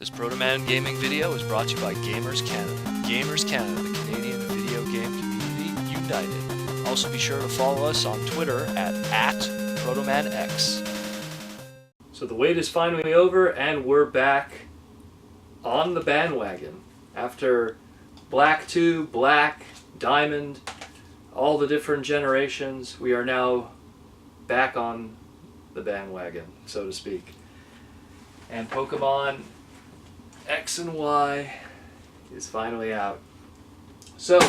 This Protoman gaming video is brought to you by Gamers Canada. Gamers Canada, the Canadian video game community united. Also be sure to follow us on Twitter at @ProtomanX. So the wait is finally over and we're back on the bandwagon. After Black 2, Black, Diamond, all the different generations, we are now back on the bandwagon, so to speak. And Pokemon X and Y is finally out. So,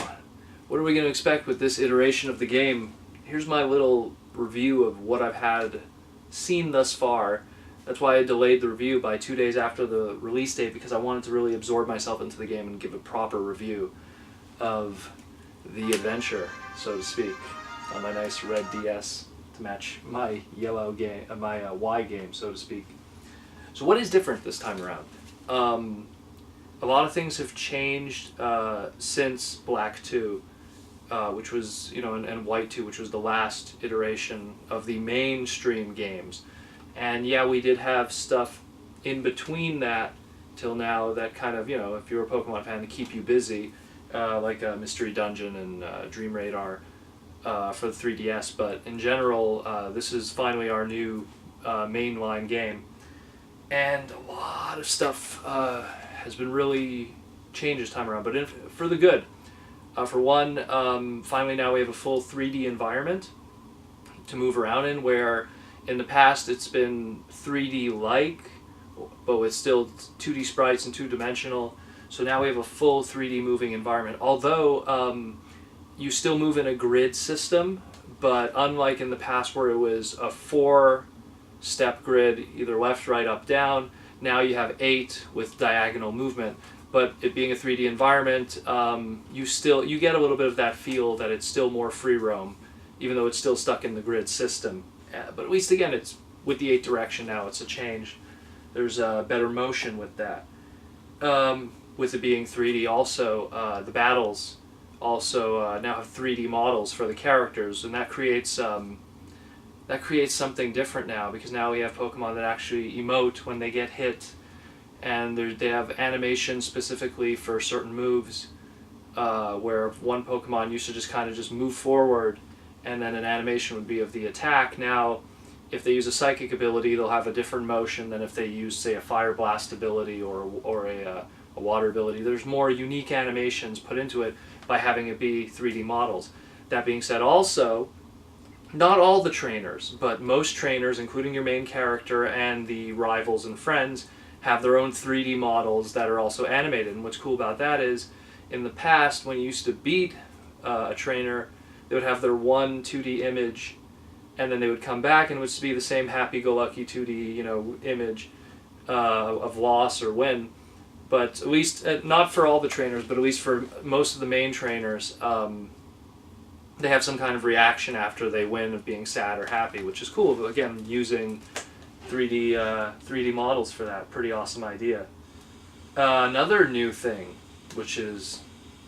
what are we going to expect with this iteration of the game? Here's my little review of what I've seen thus far. That's why I delayed the review by 2 days after the release date, because I wanted to really absorb myself into the game and give a proper review of the adventure, so to speak, on my nice red DS to match my yellow game, my Y game, so to speak. So what is different this time around? A lot of things have changed since Black 2, which was, and White 2, which was the last iteration of the mainstream games. And yeah, we did have stuff in between that till now that kind of, if you're a Pokemon fan, to keep you busy, like Mystery Dungeon and Dream Radar for the 3DS. But in general, this is finally our new mainline game. And a lot of stuff has been really changed this time around, but for the good. For one, finally now we have a full 3D environment to move around in, where in the past it's been 3D-like, but it's still 2D sprites and two-dimensional. So now we have a full 3D moving environment. Although you still move in a grid system, but unlike in the past where it was a 4-step grid, either left, right, up, down, now you have 8 with diagonal movement. But it being a 3D environment, you get a little bit of that feel that it's still more free roam, even though it's still stuck in the grid system. But at least again, it's with the 8 direction now. It's a change. There's better motion with that. With it being 3D, also the battles also now have 3D models for the characters, and that creates something different now, because now we have Pokemon that actually emote when they get hit, and they have animations specifically for certain moves, where one Pokemon used to just move forward, and then an animation would be of the attack. Now, if they use a Psychic ability, they'll have a different motion than if they use, say, a Fire Blast ability or a Water ability. There's more unique animations put into it by having it be 3D models. That being said, also, not all the trainers, but most trainers, including your main character and the rivals and friends, have their own 3D models that are also animated. And what's cool about that is, in the past, when you used to beat a trainer, they would have their one 2D image, and then they would come back and it would be the same happy-go-lucky 2D, image of loss or win. But at least, not for all the trainers, but at least for most of the main trainers, they have some kind of reaction after they win of being sad or happy, which is cool. But again, using 3D models for that, pretty awesome idea. Another new thing, which is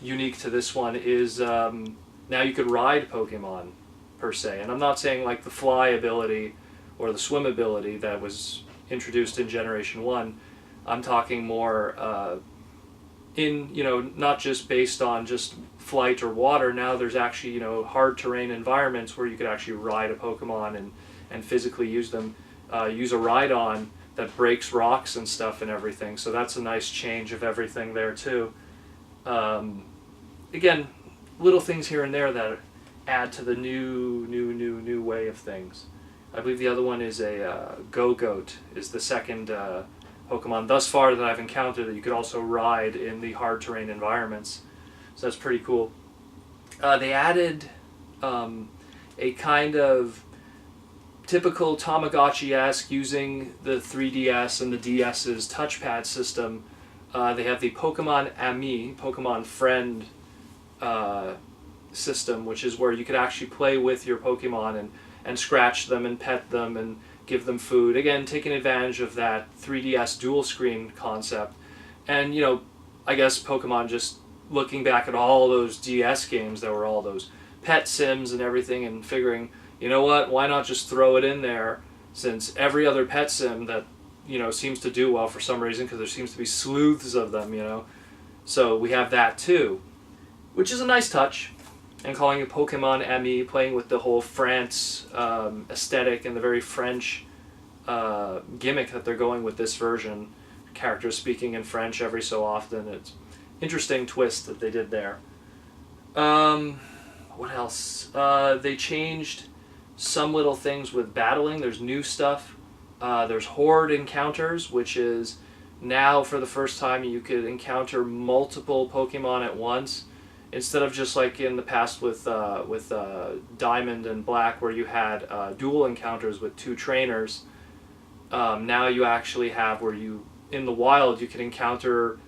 unique to this one, is now you could ride Pokemon, per se. And I'm not saying like the fly ability or the swim ability that was introduced in Generation 1. I'm talking more not just based on just flight or water. Now there's actually, hard terrain environments where you could actually ride a Pokemon and physically use them. Use a ride-on that breaks rocks and stuff and everything. So that's a nice change of everything there too. Again, little things here and there that add to the new way of things. I believe the other one is a Go-Goat, is the second Pokemon thus far that I've encountered that you could also ride in the hard terrain environments. So that's pretty cool. They added a kind of typical Tamagotchi-esque, using the 3DS and the DS's touchpad system. They have the Pokemon Ami, Pokemon Friend system, which is where you could actually play with your Pokemon and scratch them and pet them and give them food. Again, taking advantage of that 3DS dual screen concept. And, I guess Pokemon, just looking back at all those DS games that were all those pet sims and everything, and figuring, you know what, why not just throw it in there, since every other pet sim that seems to do well for some reason, because there seems to be sleuths of them, So we have that too, which is a nice touch. And calling it Pokemon ME, playing with the whole France aesthetic and the very French gimmick that they're going with this version. Characters speaking in French every so often. It's interesting twist that they did there. What else? They changed some little things with battling. There's new stuff. There's horde encounters, which is now for the first time you could encounter multiple Pokemon at once. Instead of just like in the past with Diamond and Black, where you had dual encounters with 2 trainers, now you actually have where in the wild you can encounter,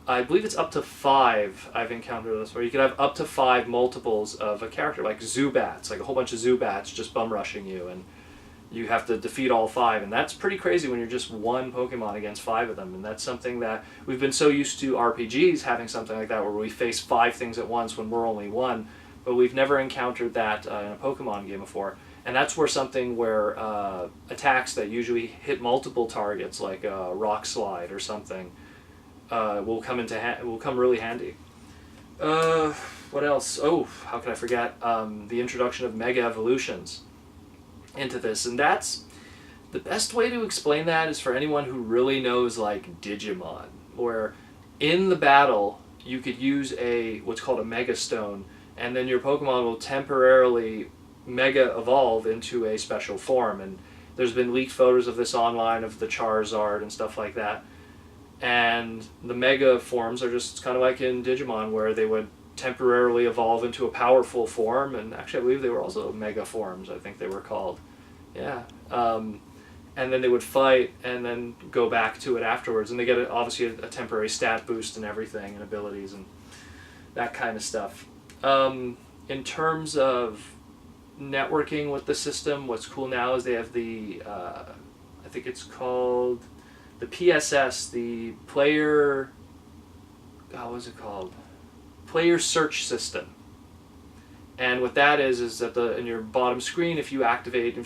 I believe it's up to 5. I've encountered this, where you can have up to 5 multiples of a character, like Zubats, like a whole bunch of Zubats just bum rushing you, and you have to defeat all 5, and that's pretty crazy when you're just one Pokemon against 5 of them. And that's something that we've been so used to RPGs having something like that, where we face 5 things at once when we're only one, but we've never encountered that in a Pokemon game before. And that's where attacks that usually hit multiple targets, like a Rock Slide or something, will come really handy. What else? Oh, how could I forget? The introduction of Mega Evolutions into this, and that's the best way to explain that is for anyone who really knows like Digimon, where in the battle you could use what's called a Mega Stone, and then your Pokemon will temporarily Mega Evolve into a special form. And there's been leaked photos of this online of the Charizard and stuff like that, and the Mega forms are just kind of like in Digimon, where they would temporarily evolve into a powerful form. And actually I believe they were also Mega forms, I think they were called. Yeah. And then they would fight and then go back to it afterwards, and they get obviously a temporary stat boost and everything, and abilities and that kind of stuff. In terms of networking with the system, what's cool now is they have the I think it's called the PSS, the player, what was it called? Player search system. And what that is that in your bottom screen, if you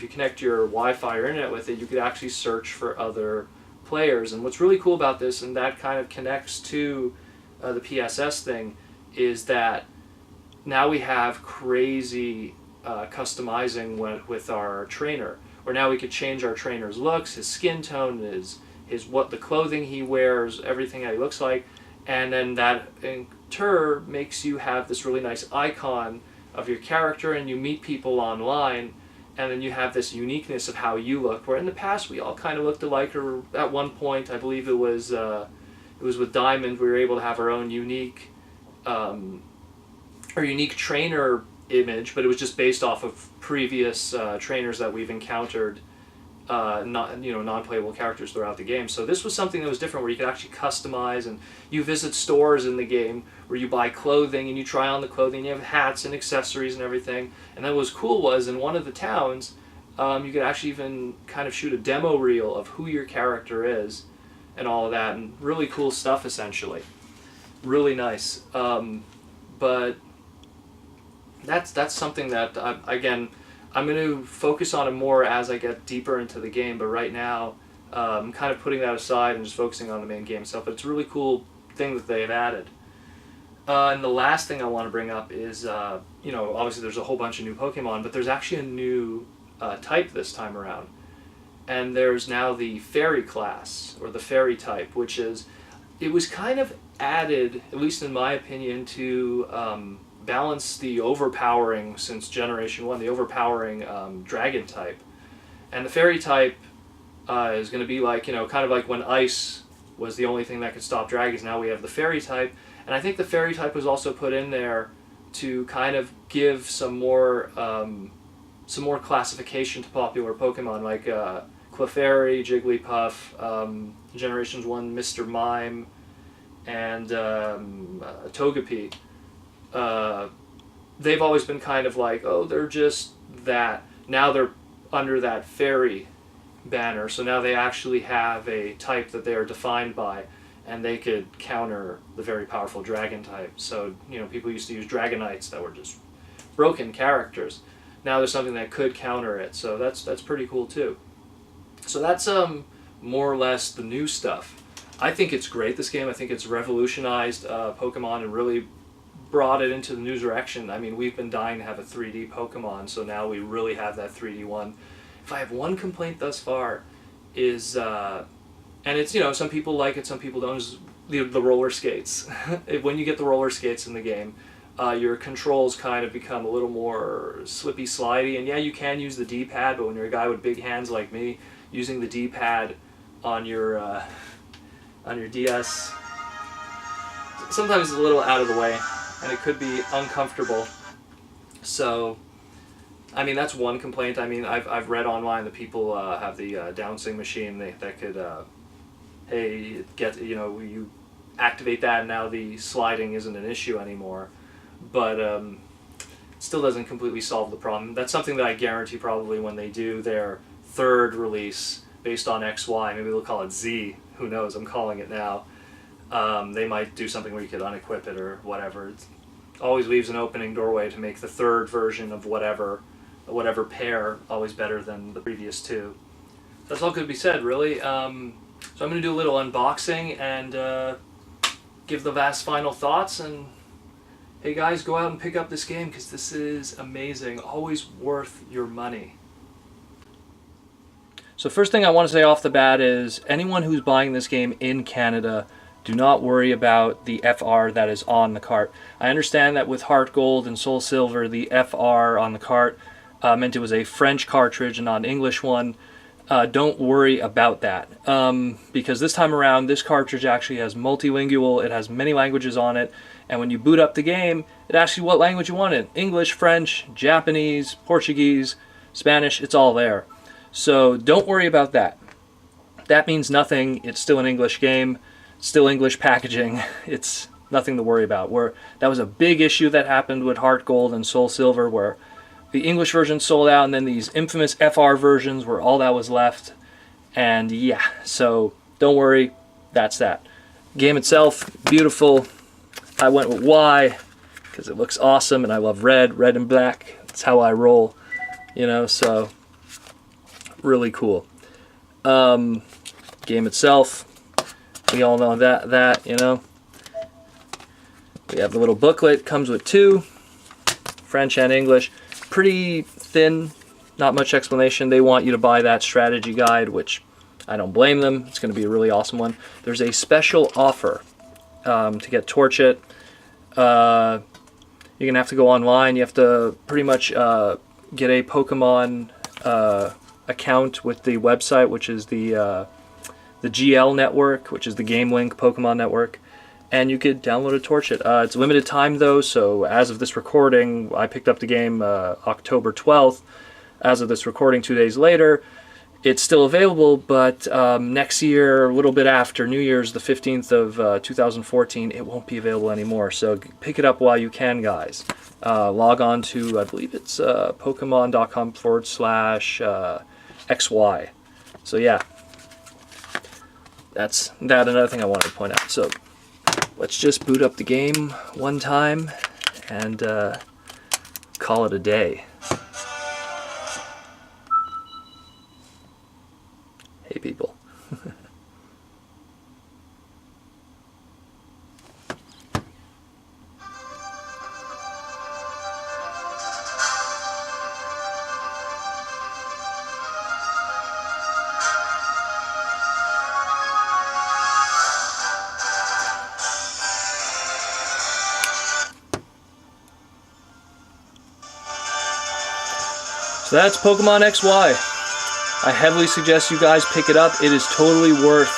connect your Wi-Fi or internet with it, you could actually search for other players. And what's really cool about this, and that kind of connects to the PSS thing, is that now we have crazy customizing with our trainer, where now we could change our trainer's looks, his skin tone, his what the clothing he wears, everything that he looks like, and then that in turn makes you have this really nice icon of your character, and you meet people online, and then you have this uniqueness of how you look, where in the past we all kind of looked alike, or at one point I believe it was with Diamond, we were able to have our own unique trainer image, but it was just based off of previous trainers that we've encountered, non-playable characters throughout the game. So this was something that was different, where you could actually customize, and you visit stores in the game where you buy clothing and you try on the clothing, and you have hats and accessories and everything. And then what was cool was in one of the towns, you could actually even kind of shoot a demo reel of who your character is and all of that, and really cool stuff essentially. Really nice. But that's something that, again, I'm going to focus on it more as I get deeper into the game, but right now I'm kind of putting that aside and just focusing on the main game itself. But it's a really cool thing that they've added. And the last thing I want to bring up is, obviously there's a whole bunch of new Pokemon, but there's actually a new type this time around. And there's now the Fairy class, or the Fairy type, it was kind of added, at least in my opinion, to balance the overpowering, since Generation 1, the overpowering Dragon type. And the Fairy type is going to be like, kind of like when Ice was the only thing that could stop dragons, now we have the Fairy type. And I think the Fairy type was also put in there to kind of give some more classification to popular Pokemon, like Clefairy, Jigglypuff, Generations 1, Mr. Mime, and Togepi. They've always been kind of like, oh, they're just that. Now they're under that Fairy banner, so now they actually have a type that they are defined by, and they could counter the very powerful Dragon type. So, people used to use Dragonites that were just broken characters. Now there's something that could counter it, so that's pretty cool too. So that's more or less the new stuff. I think it's great, this game. I think it's revolutionized Pokemon and really brought it into the new direction. I mean, we've been dying to have a 3D Pokemon, so now we really have that 3D one. If I have one complaint thus far is, and it's, you know, some people like it, some people don't, is the roller skates. When you get the roller skates in the game, your controls kind of become a little more slippy, slidey, and yeah, you can use the D-pad, but when you're a guy with big hands like me, using the D-pad on your DS, sometimes it's a little out of the way, and it could be uncomfortable. So, I mean, that's one complaint. I mean, I've read online that people have the downswing machine that could, hey, you activate that, and now the sliding isn't an issue anymore. But it still doesn't completely solve the problem. That's something that I guarantee probably when they do their third release based on XY, maybe they'll call it Z, who knows, I'm calling it now. They might do something where you could unequip it or whatever. It always leaves an opening doorway to make the third version of whatever pair always better than the previous two. That's all could be said, really. So I'm going to do a little unboxing and give the vast final thoughts. And hey guys, go out and pick up this game because this is amazing. Always worth your money. So first thing I want to say off the bat is anyone who's buying this game in Canada, do not worry about the FR that is on the cart. I understand that with Heart Gold and Soul Silver, the FR on the cart meant it was a French cartridge and not an English one. Don't worry about that because this time around this cartridge actually has multilingual. It has many languages on it, and when you boot up the game, it asks you what language you want it. English, French, Japanese, Portuguese, Spanish, it's all there. So don't worry about that. That means nothing. It's still an English game, still English packaging. It's nothing to worry about. That was a big issue that happened with Heart Gold and Soul Silver, where the English version sold out, and then these infamous FR versions were all that was left. And yeah, so don't worry, that's that. Game itself, beautiful. I went with Y because it looks awesome, and I love red and black. That's how I roll, you know, so really cool. Game itself, we all know that, you know. We have the little booklet, comes with two, French and English. Pretty thin, not much explanation. They want you to buy that strategy guide, which I don't blame them. It's going to be a really awesome one. There's a special offer to get Torch It. You're going to have to go online. You have to pretty much get a Pokemon account with the website, which is the GL network, which is the Game Link Pokemon network. And you could download a Torch It. It's limited time though, so as of this recording, I picked up the game October 12th. As of this recording, 2 days later, it's still available, but next year, a little bit after New Year's, the 15th of 2014, it won't be available anymore. So pick it up while you can, guys. Log on to, I believe it's pokemon.com/XY. So yeah, that's that. Another thing I wanted to point out. So let's just boot up the game one time and call it a day. Hey people. So that's Pokemon XY. I heavily suggest you guys pick it up. It is totally worth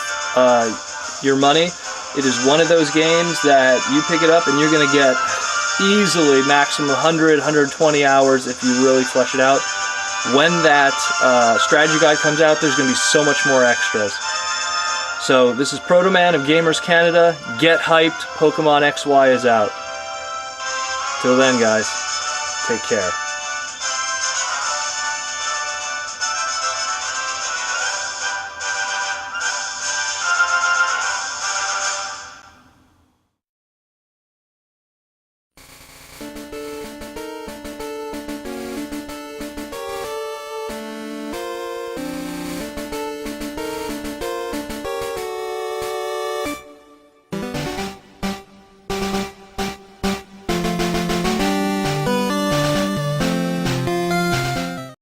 your money. It is one of those games that you pick it up and you're going to get easily maximum 100, 120 hours if you really flesh it out. When that strategy guide comes out, there's going to be so much more extras. So this is Protoman of Gamers Canada. Get hyped. Pokemon XY is out. Till then, guys, take care.